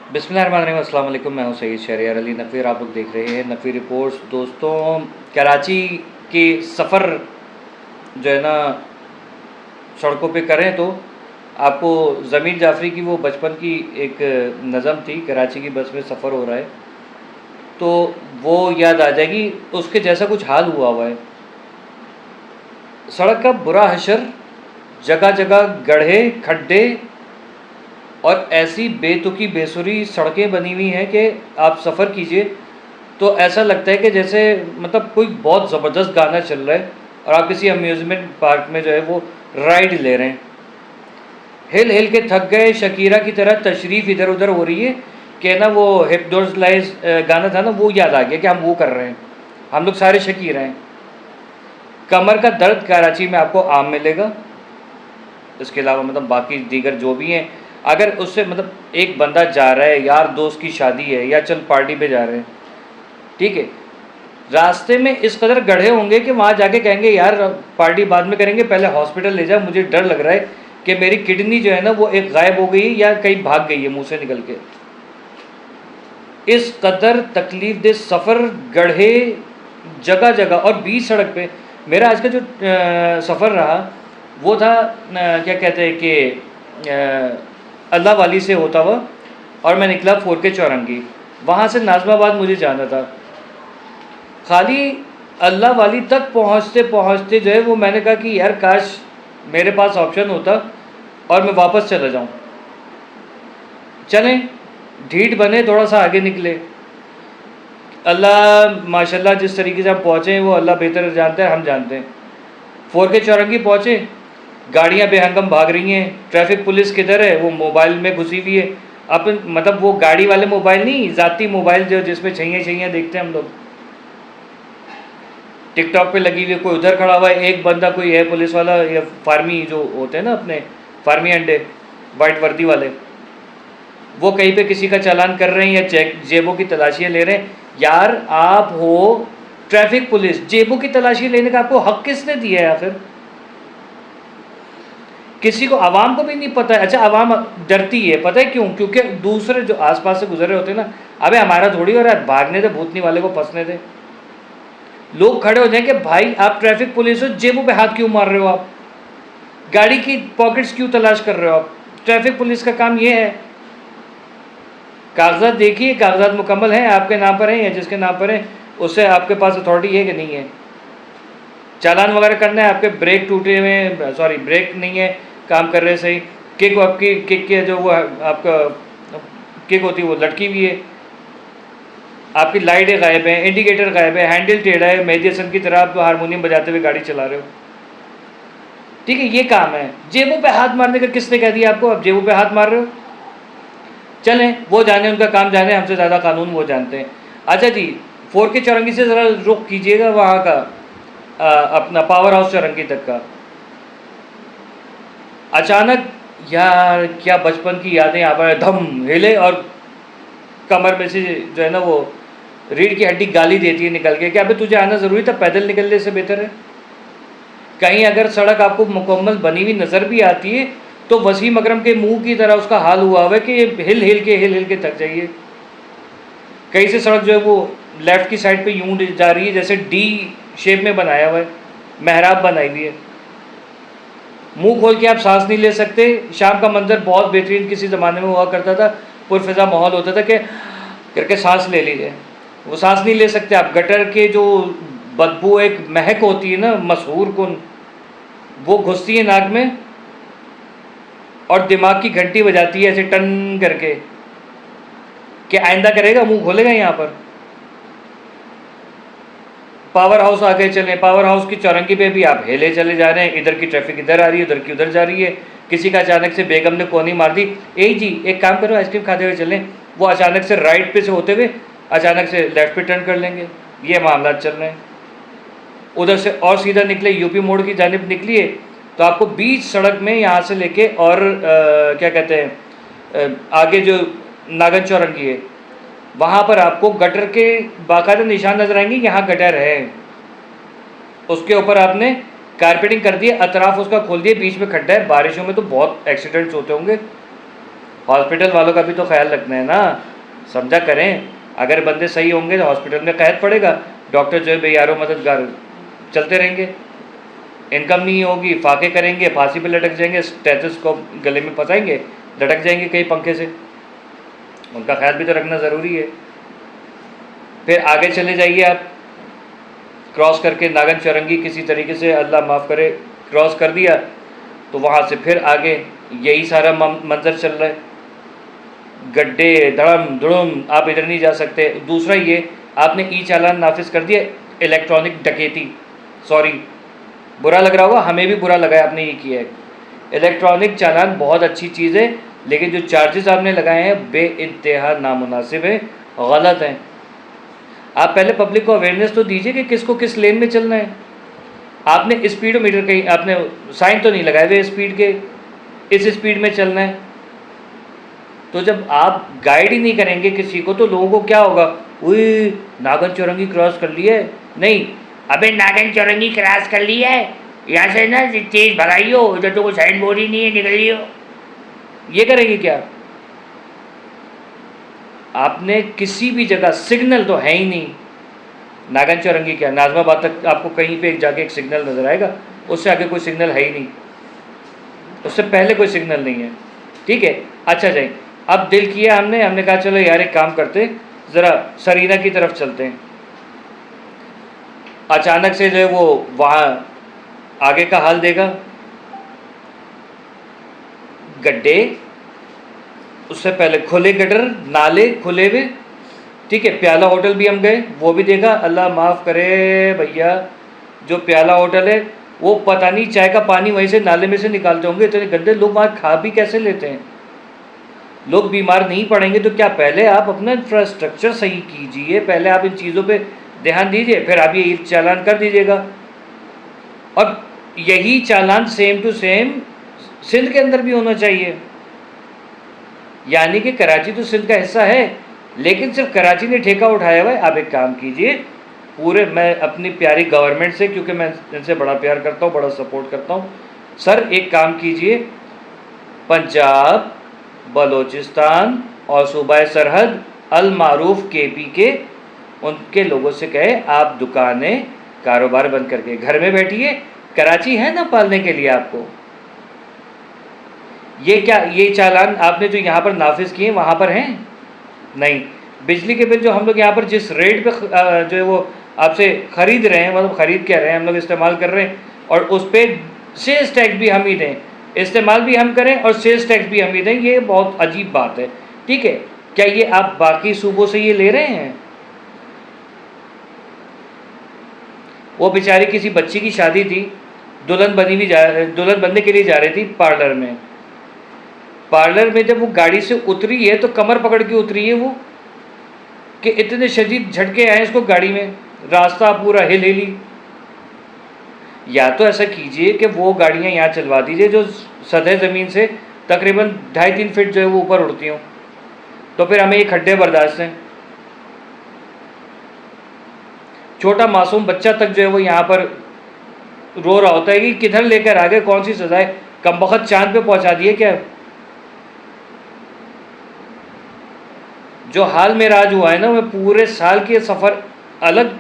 बिस्मिल्लाहिर्रहमानिर्रहीम, अस्सलाम वालेकुम। मैं हूं सईद शहरियार अली नफ़ीर। आप लोग देख रहे हैं नफ़ीर रिपोर्ट्स। दोस्तों, कराची के सफ़र जो है ना सड़कों पे करें तो आपको ज़मीर जाफ़री की वो बचपन की एक नज़म थी, कराची की बस में सफ़र हो रहा है तो वो याद आ जाएगी। उसके जैसा कुछ हाल हुआ हुआ है। सड़क का बुरा हशर, जगह जगह गड्ढे खड्डे और ऐसी बेतुकी बेसुरी सड़कें बनी हुई हैं कि आप सफ़र कीजिए तो ऐसा लगता है कि जैसे मतलब कोई बहुत ज़बरदस्त गाना चल रहा है और आप किसी अम्यूज़मेंट पार्क में जो है वो राइड ले रहे हैं। हिल हिल के थक गए शकीरा की तरह तशरीफ़ इधर उधर हो रही है कि ना वो हिप्नोटाइज गाना था ना, वो याद आ गया कि हम वो कर रहे हैं। हम लोग सारे शकीर हैं। कमर का दर्द कराची में आपको आम मिलेगा। इसके अलावा मतलब बाकी दीगर जो भी हैं, अगर उससे मतलब एक बंदा जा रहा है, यार दोस्त की शादी है या चल पार्टी पे जा रहे हैं, ठीक है, रास्ते में इस कदर गड्ढे होंगे कि वहाँ जाके कहेंगे यार पार्टी बाद में करेंगे, पहले हॉस्पिटल ले जा, मुझे डर लग रहा है कि मेरी किडनी जो है ना वो एक गायब हो गई या कहीं भाग गई है मुंह से निकल के। इस कदर तकलीफ दे सफ़र, गड्ढे जगह जगह और बीच सड़क पे। मेरा आज का जो सफ़र रहा वो था क्या कहते हैं कि अल्लाह वाली से होता हुआ और मैं निकला फोर के चौरंगी। वहाँ से नाज़माबाद मुझे जाना था। खाली अल्लाह वाली तक पहुँचते पहुँचते जो है वो मैंने कहा कि यार काश मेरे पास ऑप्शन होता और मैं वापस चला जाऊँ। चलें, ढीठ बने, थोड़ा सा आगे निकले। अल्लाह माशाल्लाह जिस तरीके से हम पहुँचे वो अल्लाह बेहतर जानता है, हम जानते हैं। फोर के चौरंगी पहुँचे, गाड़ियाँ बेहंगम भाग रही हैं, ट्रैफिक पुलिस किधर है, वो मोबाइल में घुसी हुई है। अपन मतलब वो गाड़ी वाले मोबाइल नहीं, ज़ाती मोबाइल जो जिसमें छैया छैया देखते हैं हम लोग, टिकटॉक पे लगी हुई। कोई उधर खड़ा हुआ है, एक बंदा कोई है पुलिस वाला या फार्मी जो होते हैं ना अपने फार्मी अंडे वाइट वर्दी वाले, वो कहीं पे किसी का चालान कर रहे हैं या चेक जेबों की तलाशियाँ ले रहे हैं। यार आप हो ट्रैफिक पुलिस, जेबों की तलाशी लेने का आपको हक किसने दिया है आखिर? किसी को, आवाम को भी नहीं पता है। अच्छा, आवाम डरती है, पता है क्यों? क्योंकि दूसरे जो आसपास से गुजर रहे होते हैं ना, अबे हमारा थोड़ी हो रहा है, भागने दे, भूतनी वाले को फंसने दे। लोग खड़े हो जाएंगे, भाई आप ट्रैफिक पुलिस हो, जेबों पे हाथ क्यों मार रहे हो आप? गाड़ी की पॉकेट्स क्यों तलाश कर रहे हो आप? ट्रैफिक पुलिस का काम ये है। कागजात देखिए, कागजात मुकम्मल हैं, आपके नाम पर हैं या जिसके नाम पर हैं उससे आपके पास अथॉरिटी है कि नहीं है? चालान वगैरह करना है, आपके ब्रेक टूटे हुए, सॉरी ब्रेक नहीं है काम कर रहे सही, किक आपकी किक के जो वो आपका किक होती है वो लटकी हुई है, आपकी लाइटें गायब हैं, इंडिकेटर गायब है, हैंडल टेढ़ा है, मेहदी हसन की तरह आप हारमोनियम बजाते हुए गाड़ी चला रहे हो। ठीक है, ये काम है। जेबों पे हाथ मारने का किसने कह दिया आपको? आप जेबों पे हाथ मार रहे हो। चलें, वो जाने, उनका काम जाने, हमसे ज़्यादा कानून वो जानते हैं। अच्छा जी, फोर के चौरंगी से ज़रा रुख कीजिएगा वहाँ का अपना पावर हाउस चौरंगी तक का। अचानक यार क्या बचपन की यादें यहाँ पर धम हिले और कमर में से जो है ना वो रीढ़ की हड्डी गाली देती है निकल के कि अबे तुझे आना ज़रूरी था, पैदल निकलने से बेहतर है। कहीं अगर सड़क आपको मुकम्मल बनी हुई नज़र भी आती है तो वसीम अकरम के मुंह की तरह उसका हाल हुआ हुआ है कि हिल हिल के थक जाइए। कहीं से सड़क जो है वो लेफ़्ट की साइड पे यूं जा रही है जैसे डी शेप में बनाया हुआ है, मेहराब बनाई हुई है। मुंह खोल के आप सांस नहीं ले सकते। शाम का मंजर बहुत बेहतरीन किसी ज़माने में हुआ करता था, पुरफिज़ा माहौल होता था कि करके सांस ले लीजिए, वो सांस नहीं ले सकते आप। गटर के जो बदबू एक महक होती है ना मशहूर कुन, वो घुसती है नाक में और दिमाग की घंटी बजाती है ऐसे टन करके कि आइंदा करेगा, मुंह खोलेगा यहाँ पर। पावर हाउस आगे चलें, पावर हाउस की चौरंगी पे भी आप हिले चले जा रहे हैं, इधर की ट्रैफिक इधर आ रही है, उधर की उधर जा रही है। किसी का अचानक से बेगम ने कोनी मार दी, ए जी एक काम करो आइसक्रीम खाते हुए चलें, वो अचानक से राइट पे से होते हुए अचानक से लेफ्ट पे टर्न कर लेंगे। ये मामला चल रहे हैं। उधर से और सीधा निकले, यूपी मोड़ की जानिब निकलिए तो आपको बीच सड़क में यहाँ से लेके और क्या कहते हैं आगे जो नागन चौरंगी है वहाँ पर आपको गटर के बाकायदा निशान नजर आएंगे, यहाँ गटर है, उसके ऊपर आपने कारपेटिंग कर दी है, अतराफ उसका खोल दिया, बीच में खड्डा है। बारिशों में तो बहुत एक्सीडेंट्स होते होंगे। हॉस्पिटल वालों का भी तो ख्याल रखना है ना, समझा करें। अगर बंदे सही होंगे तो हॉस्पिटल में कैद पड़ेगा, डॉक्टर जो है बेयारो मददगार चलते रहेंगे, इनकम नहीं होगी, फाके करेंगे, फांसी पे लटक जाएंगे, स्टेथोस्कोप गले में फंसाएंगे, लटक जाएंगे कहीं पंखे से। उनका ख्याल भी तो रखना ज़रूरी है। फिर आगे चले जाइए आप, क्रॉस करके नागन चौरंगी किसी तरीके से, अल्लाह माफ़ करे, क्रॉस कर दिया तो वहाँ से फिर आगे यही सारा मंजर चल रहा है, गड्ढे, धड़म धुड़म, आप इधर नहीं जा सकते। दूसरा ये, आपने ई चालान नाफिज कर दिया, इलेक्ट्रॉनिक डकैती, सॉरी बुरा लग रहा होगा, हमें भी बुरा लगा है आपने ये किया है। इलेक्ट्रॉनिक चालान बहुत अच्छी चीज़ है, लेकिन जो चार्जेस आपने लगाए हैं बेइंतहा नामुनासिब है, गलत हैं। आप पहले पब्लिक को अवेयरनेस तो दीजिए कि किसको किस लेन में चलना है। आपने स्पीडोमीटर कहीं आपने साइन तो नहीं लगाए हुए स्पीड के, इस स्पीड में चलना है। तो जब आप गाइड ही नहीं करेंगे किसी को तो लोगों को क्या होगा, उई नागन चौरंगी क्रॉस कर ली है, नहीं अबे नागन चौरंगी क्रॉस कर ली है, यहाँ से ना तेज भगाइयो, उधर तो कोई साइन बोर्ड ही नहीं है, निकलियो। ये करेंगे क्या? आपने किसी भी जगह सिग्नल तो है ही नहीं, नागन चौरंगी क्या, नाजमाबाद तक आपको कहीं पे जाके एक सिग्नल नज़र आएगा, उससे आगे कोई सिग्नल है ही नहीं, उससे पहले कोई सिग्नल नहीं है। ठीक है, अच्छा जाए, अब दिल किया हमने कहा चलो यार एक काम करते, ज़रा सरीना की तरफ चलते हैं। अचानक से जो है वो वहाँ आगे का हाल देगा, गड्ढे, उससे पहले खुले गटर, नाले खुले हुए। ठीक है, प्याला होटल भी हम गए, वो भी देखा, अल्लाह माफ़ करे भैया, जो प्याला होटल है वो पता नहीं चाय का पानी वहीं से नाले में से निकालते होंगे, इतने गंदे लोग वहाँ खा भी कैसे लेते हैं। लोग बीमार नहीं पड़ेंगे तो क्या, पहले आप अपना इंफ्रास्ट्रक्चर सही कीजिए, पहले आप इन चीज़ों पे ध्यान दीजिए, फिर आप ये चालान कर दीजिएगा। और यही चालान सेम टू सेम सिंध के अंदर भी होना चाहिए, यानी कि कराची तो सिंध का हिस्सा है, लेकिन सिर्फ कराची ने ठेका उठाया हुआ है। आप एक काम कीजिए, पूरे, मैं अपनी प्यारी गवर्नमेंट से, क्योंकि मैं इनसे बड़ा प्यार करता हूँ, बड़ा सपोर्ट करता हूँ, सर एक काम कीजिए, पंजाब, बलोचिस्तान और सूबाए सरहद अल मारूफ KP के उनके लोगों से कहे आप दुकानें कारोबार बंद करके घर में बैठिए, कराची है ना पालने के लिए आपको। ये क्या, ये चालान आपने जो यहाँ पर नाफिज किए वहाँ पर हैं नहीं। बिजली के बिल जो हम लोग यहाँ पर जिस रेट पे जो है वो आपसे ख़रीद रहे हैं, मतलब ख़रीद क्या रहे हैं, हम लोग इस्तेमाल कर रहे हैं, और उस पर सेल्स टैक्स भी हम ही दें, इस्तेमाल भी हम करें और सेल्स टैक्स भी हम ही दें, ये बहुत अजीब बात है। ठीक है, क्या ये आप बाकी सूबों से ये ले रहे हैं? वो बेचारी किसी बच्ची की शादी थी, दुल्हन बनने के लिए जा रही थी पार्लर में। पार्लर में जब वो गाड़ी से उतरी है तो कमर पकड़ के उतरी है वो, कि इतने शदीद झटके आए इसको गाड़ी में, रास्ता पूरा हिली। या तो ऐसा कीजिए कि वो गाड़ियाँ यहाँ चलवा दीजिए जो सतह ज़मीन से तकरीबन 2.5-3 फीट जो है वो ऊपर उड़ती हों, तो फिर हमें ये खड्डे बर्दाश्त हैं। छोटा मासूम बच्चा तक जो है वो यहाँ पर रो रहा होता है कि किधर लेकर आ गए, कौन सी सज़ा है, कमबख्त चांद पे पहुँचा दिए क्या। जो हाल मेरा आज हुआ है ना, मैं पूरे साल के सफ़र अलग,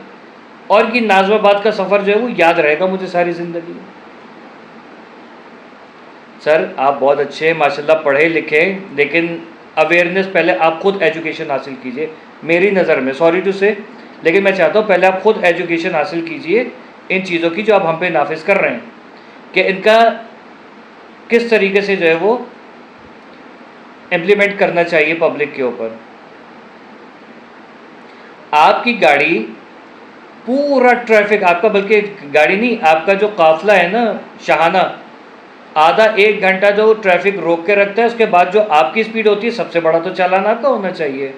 और ये नाज़माबाद का सफ़र जो है वो याद रहेगा मुझे सारी ज़िंदगी। सर आप बहुत अच्छे माशाल्लाह पढ़े लिखे, लेकिन अवेयरनेस पहले आप खुद एजुकेशन हासिल कीजिए मेरी नज़र में, सॉरी टू से, लेकिन मैं चाहता हूँ पहले आप खुद एजुकेशन हासिल कीजिए इन चीज़ों की जो आप हम पे नाफिज कर रहे हैं, कि इनका किस तरीके से जो है वो इम्प्लीमेंट करना चाहिए पब्लिक के ऊपर। आपकी गाड़ी पूरा ट्रैफिक आपका, बल्कि गाड़ी नहीं, आपका जो काफिला है ना शाहाना, आधा 1 घंटा जो ट्रैफिक रोक के रखता है, उसके बाद जो आपकी स्पीड होती है, सबसे बड़ा तो चालान आपका होना चाहिए।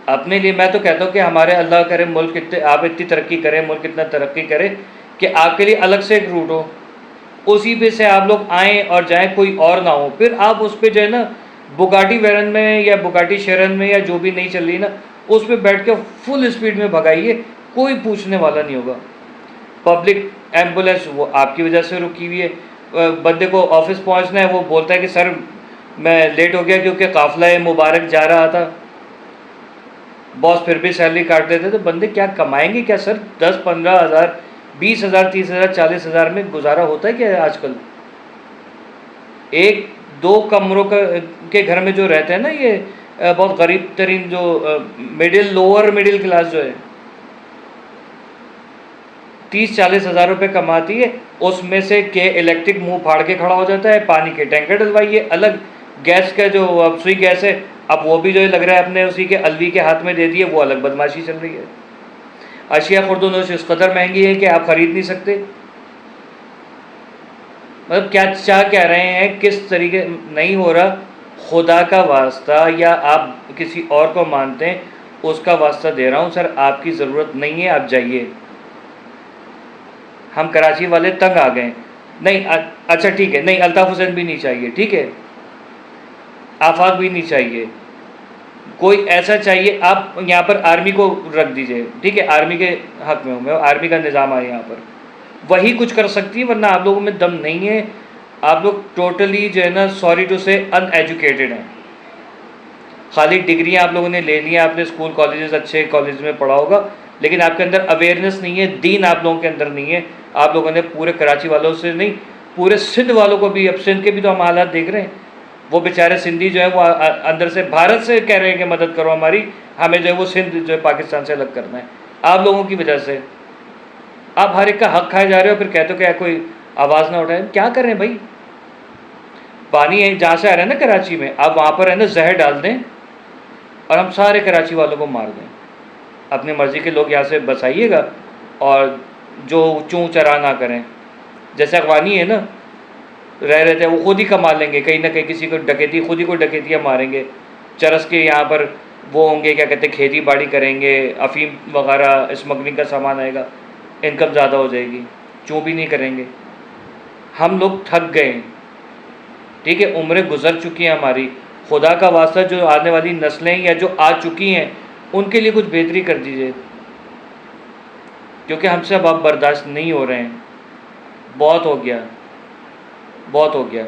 अपने लिए मैं तो कहता हूँ कि हमारे अल्लाह करे मुल्क इतने, आप इतनी तरक्की करें, मुल्क इतना तरक्की करे कि आपके लिए अलग से एक रूट हो, उसी पे से आप लोग आएँ और जाएँ, कोई और ना हो। फिर आप उस पर जो है ना बुगाटी वेरन में या बुगाटी शेरन में या जो भी नहीं चल रही ना, उस पर बैठ के फुल स्पीड में भगाइए, कोई पूछने वाला नहीं होगा। पब्लिक एम्बुलेंस वो आपकी वजह से रुकी हुई है, बंदे को ऑफिस पहुंचना है, वो बोलता है कि सर मैं लेट हो गया क्योंकि काफिला मुबारक जा रहा था। बॉस फिर भी सैलरी काट देते। तो बंदे क्या कमाएंगे क्या सर? 10-15 हज़ार, 20 हज़ार, 30 हज़ार, 40 हज़ार में गुजारा होता है क्या आजकल? एक दो कमरों के घर में जो रहते हैं ना, ये बहुत गरीब तरीन जो मिडिल लोअर मिडिल क्लास जो है, 30-40 हज़ार रुपये कमाती है, उसमें से के इलेक्ट्रिक मुंह फाड़ के खड़ा हो जाता है, पानी के टैंकर डलवाइए अलग, गैस का जो अब सुई गैस है अब वो भी जो लग रहा है अपने उसी के अलवी के हाथ में दे दिए, वो अलग बदमाशी चल रही है। अशिया खुर्दनोश इस कदर महंगी है कि आप ख़रीद नहीं सकते। मतलब क्या चाह कह रहे हैं, किस तरीके नहीं हो रहा। खुदा का वास्ता, या आप किसी और को मानते हैं उसका वास्ता दे रहा हूँ सर, आपकी ज़रूरत नहीं है, आप जाइए। हम कराची वाले तंग आ गए। नहीं अच्छा ठीक है, नहीं अल्ताफ़ हुसैन भी नहीं चाहिए, ठीक है, आफाक भी नहीं चाहिए, कोई ऐसा चाहिए। आप यहाँ पर आर्मी को रख दीजिए, ठीक है, आर्मी के हक़ में हूँ मैं, आर्मी का निज़ाम है यहाँ पर, वही कुछ कर सकती है, वरना आप लोगों में दम नहीं है। आप लोग टोटली जो है ना, सॉरी टू से अनएजुकेटेड हैं। खाली डिग्रियाँ आप लोगों ने ले ली हैं, आपने स्कूल कॉलेजेस अच्छे कॉलेज में पढ़ा होगा, लेकिन आपके अंदर अवेयरनेस नहीं है, दीन आप लोगों के अंदर नहीं है। आप लोगों ने पूरे कराची वालों से नहीं, पूरे सिंध वालों को भी, अब सिंध के भी तो हम हालात देख रहे हैं, वो बेचारे सिंधी जो है वो अंदर से भारत से कह रहे हैं कि मदद करो हमारी, हमें जो है वो सिंध जो है पाकिस्तान से अलग करना है। आप लोगों की वजह से आप हर एक का हक खाए जा रहे हो, फिर कहते हो कि कोई आवाज़ ना उठाए। क्या कर रहे हैं भाई? पानी है जहाँ से आ रहा है ना कराची में, आप वहाँ पर है ना जहर डाल दें और हम सारे कराची वालों को मार दें। अपनी मर्ज़ी के लोग यहाँ से बसाइएगा और जो चूँ चरा ना करें। जैसे अफगानी है ना, रह रहे थे, वो खुद ही कमा लेंगे, कहीं ना कहीं किसी को डकैती, खुद ही को डकैतियाँ मारेंगे, चरस के यहाँ पर वो होंगे, क्या कहते हैं, खेती बाड़ी करेंगे, अफीम वगैरह स्मगलिंग का सामान आएगा, इनकम ज़्यादा हो जाएगी, चूँ भी नहीं करेंगे। हम लोग थक गए, ठीक है, उम्रें गुजर चुकी हैं हमारी। खुदा का वास्ता जो आने वाली नस्लें या जो आ चुकी हैं उनके लिए कुछ बेहतरी कर दीजिए, क्योंकि हमसे अब आप बर्दाश्त नहीं हो रहे हैं। बहुत हो गया, बहुत हो गया।